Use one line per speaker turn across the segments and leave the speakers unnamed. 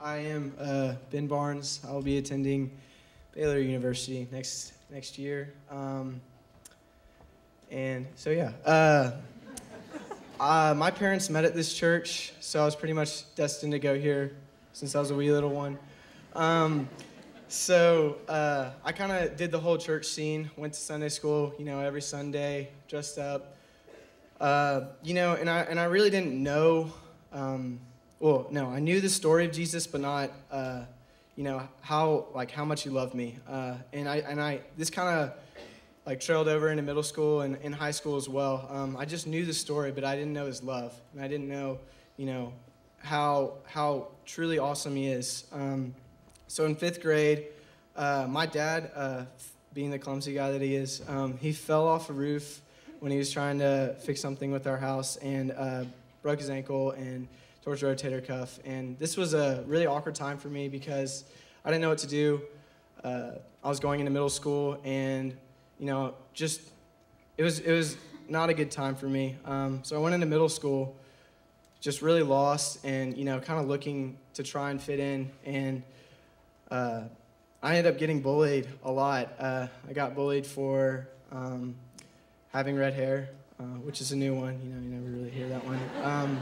I am Ben Barnes. I will be attending Baylor University next year. My parents met at this church, so I was pretty much destined to go here since I was a wee little one. I kind of did the whole church scene, went to Sunday school, every Sunday, dressed up. And I really didn't know, I knew the story of Jesus, but not, how much he loved me. This kind of trailed over into middle school and in high school as well. I just knew the story, but I didn't know his love, and I didn't know, how truly awesome he is. So in 5th grade, my dad, being the clumsy guy that he is, he fell off a roof when he was trying to fix something with our house and broke his ankle and tore his rotator cuff. And this was a really awkward time for me because I didn't know what to do. I was going into middle school, and it was not a good time for me. So I went into middle school just really lost and kind of looking to try and fit in, and I ended up getting bullied a lot. I got bullied for having red hair, which is a new one. You never really hear that one.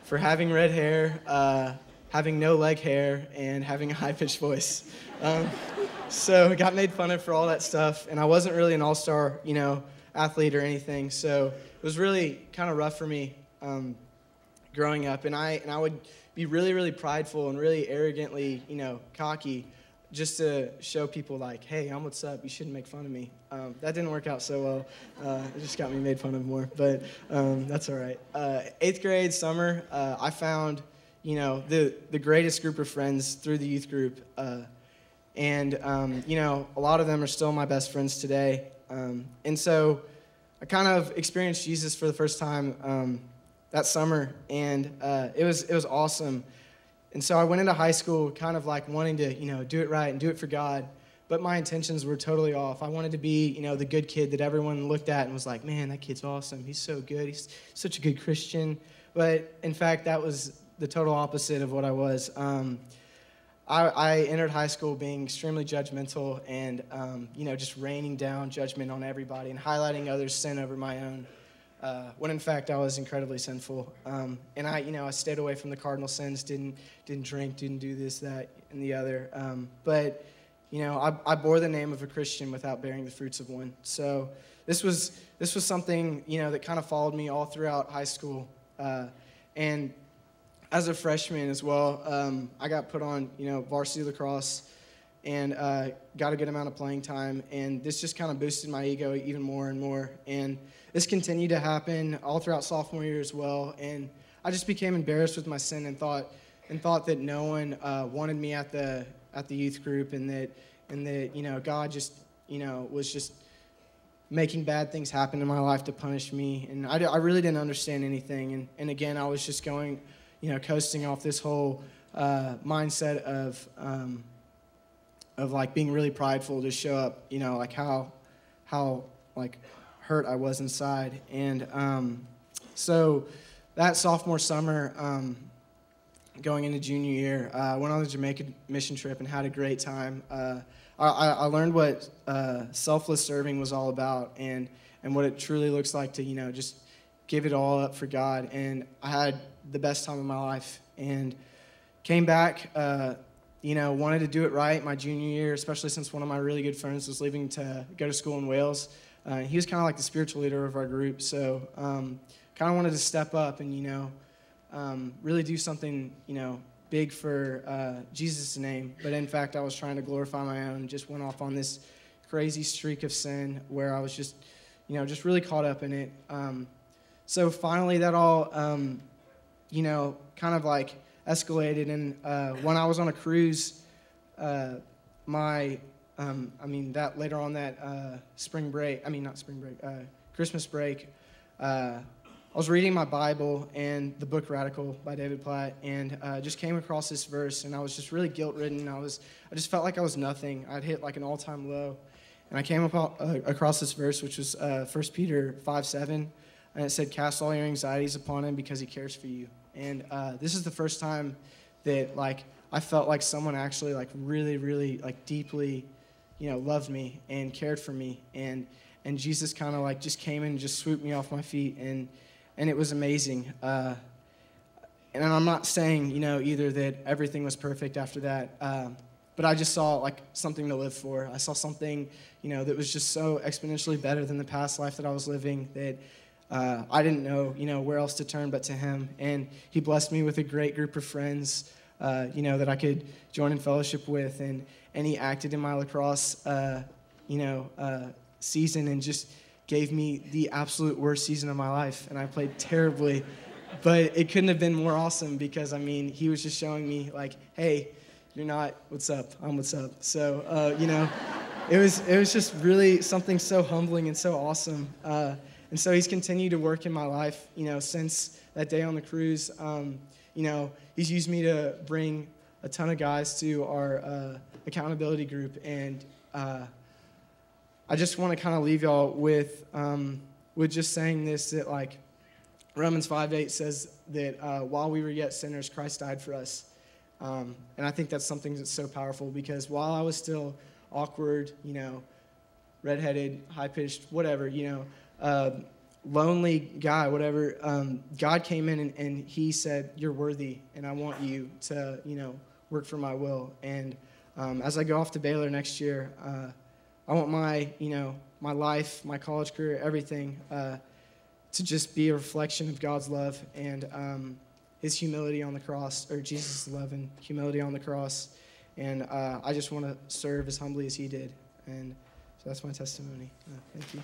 For having red hair, having no leg hair, and having a high-pitched voice. So I got made fun of for all that stuff, and I wasn't really an all-star, athlete or anything. So it was really kind of rough for me growing up, and I would be really, really prideful and really arrogantly, cocky, just to show people hey, I'm what's up. You shouldn't make fun of me. That didn't work out so well. It just got me made fun of more, but that's all right. 8th grade summer, I found, the greatest group of friends through the youth group, and a lot of them are still my best friends today. And so I kind of experienced Jesus for the first time that summer, and it was awesome. And so I went into high school kind of wanting to, do it right and do it for God, but my intentions were totally off. I wanted to be, the good kid that everyone looked at and was like, man, that kid's awesome. He's so good. He's such a good Christian. But in fact, that was the total opposite of what I was. I entered high school being extremely judgmental and, just raining down judgment on everybody and highlighting others' sin over my own. When in fact I was incredibly sinful, and I stayed away from the cardinal sins, didn't drink, didn't do this, that, and the other. But I bore the name of a Christian without bearing the fruits of one. So this was something that kind of followed me all throughout high school, and as a freshman as well, I got put on varsity lacrosse and got a good amount of playing time, and this just kind of boosted my ego even more and more. And this continued to happen all throughout sophomore year as well, and I just became embarrassed with my sin and thought that no one wanted me at the youth group, and that God just was just making bad things happen in my life to punish me, and I really didn't understand anything, and again I was just going coasting off this whole mindset of being really prideful to show up, how hurt I was inside. And so that sophomore summer, going into junior year, I went on the Jamaica mission trip and had a great time. I learned what selfless serving was all about, and what it truly looks like to just give it all up for God. And I had the best time of my life, and came back, wanted to do it right my junior year, especially since one of my really good friends was leaving to go to school in Wales. He was kind of like the spiritual leader of our group, so kind of wanted to step up and, really do something, big for Jesus' name. But in fact, I was trying to glorify my own, just went off on this crazy streak of sin where I was just, just really caught up in it. So finally that all, kind of escalated, and when I was on a cruise, Christmas break, I was reading my Bible and the book Radical by David Platt, and just came across this verse, and I was just really guilt-ridden. I just felt like I was nothing. I'd hit an all-time low, and I came across this verse, which was 1 Peter 5:7, and it said, "Cast all your anxieties upon him because he cares for you." And this is the first time that I felt like someone actually like really, really like deeply, loved me and cared for me, and Jesus kind of like just came in and just swooped me off my feet, and it was amazing. And I'm not saying, either that everything was perfect after that, but I just saw like something to live for. I saw something, that was just so exponentially better than the past life that I was living that I didn't know, where else to turn but to him. And he blessed me with a great group of friends, that I could join in fellowship with. And he acted in my lacrosse, season and just gave me the absolute worst season of my life. And I played terribly, but it couldn't have been more awesome because, he was just showing me like, hey, you're not what's up, I'm what's up. So, it was just really something so humbling and so awesome. And so he's continued to work in my life, since that day on the cruise. He's used me to bring a ton of guys to our accountability group. And I just want to kind of leave y'all with just saying this, that like Romans 5:8 says that while we were yet sinners, Christ died for us. And I think that's something that's so powerful because while I was still awkward, redheaded, high-pitched, whatever, lonely guy, whatever, God came in and he said, you're worthy, and I want you to, work for my will. And as I go off to Baylor next year, I want my life, my college career, everything to just be a reflection of God's love and his humility on the cross, or Jesus' love and humility on the cross. And I just want to serve as humbly as he did. And so that's my testimony. Thank you.